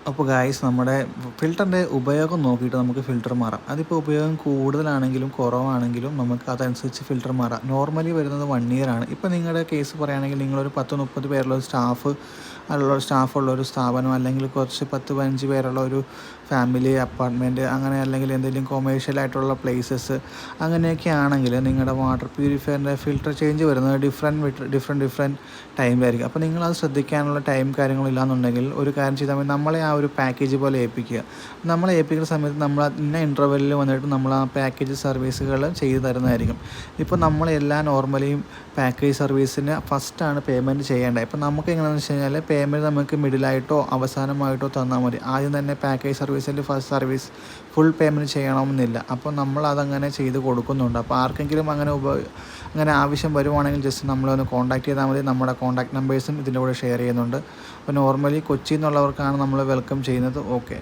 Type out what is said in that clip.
അപ്പോൾ ഗായ്സ് നമ്മുടെ ഫിൽറ്ററിൻ്റെ ഉപയോഗം നോക്കിയിട്ട് നമുക്ക് ഫിൽറ്റർ മാറാം. അതിപ്പോൾ ഉപയോഗം കൂടുതലാണെങ്കിലും കുറവാണെങ്കിലും നമുക്ക് അതനുസരിച്ച് ഫിൽറ്റർ മാറാം. നോർമലി വരുന്നത് 1 ഇയർ ആണ്. ഇപ്പോൾ നിങ്ങളുടെ കേസ് പറയുകയാണെങ്കിൽ നിങ്ങളൊരു 10-30 പേരുള്ള ഒരു സ്റ്റാഫുള്ള ഒരു സ്ഥാപനം, അല്ലെങ്കിൽ കുറച്ച് 10-15 പേരുള്ള ഒരു ഫാമിലി അപ്പാർട്ട്മെൻറ്റ്, അങ്ങനെ അല്ലെങ്കിൽ എന്തെങ്കിലും കൊമേഴ്ഷ്യൽ ആയിട്ടുള്ള പ്ലേസസ് അങ്ങനെയൊക്കെ ആണെങ്കിൽ നിങ്ങളുടെ വാട്ടർ പ്യൂരിഫയറിൻ്റെ ഫിൽറ്റർ ചേഞ്ച് വരുന്നത് ഡിഫറെൻറ്റ് ടൈമിലായിരിക്കും. അപ്പോൾ നിങ്ങളത് ശ്രദ്ധിക്കാനുള്ള ടൈം കാര്യങ്ങളില്ലാന്നുണ്ടെങ്കിൽ ഒരു കാര്യം ചെയ്താൽ മതി, നമ്മളെ ആ ഒരു പാക്കേജ് പോലെ ഏൽപ്പിക്കുക. നമ്മളെ ഏൽപ്പിക്കുന്ന സമയത്ത് നമ്മൾ ഇന്ന ഇൻ്റർവെല്ലിൽ വന്നിട്ട് നമ്മൾ ആ പാക്കേജ് സർവീസുകൾ ചെയ്തു തരുന്നതായിരിക്കും. ഇപ്പോൾ നമ്മളെല്ലാം നോർമലിയും പാക്കേജ് സർവീസിന് ഫസ്റ്റാണ് പേയ്മെൻറ്റ് ചെയ്യേണ്ടത്. ഇപ്പോൾ നമുക്ക് എങ്ങനെയാണെന്ന് വെച്ച് കഴിഞ്ഞാൽ പേയ്മെൻറ്റ് നമുക്ക് മിഡിലായിട്ടോ അവസാനമായിട്ടോ തന്നാൽ മതി. ആദ്യം തന്നെ പാക്കേജ് സർവീസിൻ്റെ ഫസ്റ്റ് സർവീസ് ഫുൾ പേയ്മെൻറ്റ് ചെയ്യണമെന്നില്ല. അപ്പോൾ നമ്മളതങ്ങനെ ചെയ്ത് കൊടുക്കുന്നുണ്ട്. അപ്പോൾ ആർക്കെങ്കിലും അങ്ങനെ ആവശ്യം വരുവാണെങ്കിൽ ജസ്റ്റ് നമ്മളൊന്ന് കോൺടാക്ട് ചെയ്താൽ മതി. നമ്മുടെ കോൺടാക്ട് നമ്പേഴ്സും ഇതിൻ്റെ കൂടെ ഷെയർ ചെയ്യുന്നുണ്ട്. അപ്പോൾ നോർമലി കൊച്ചിയിൽ നിന്നുള്ളവർക്കാണ് നമ്മൾ വെൽക്കം ചെയ്യുന്നത്. ഓക്കെ.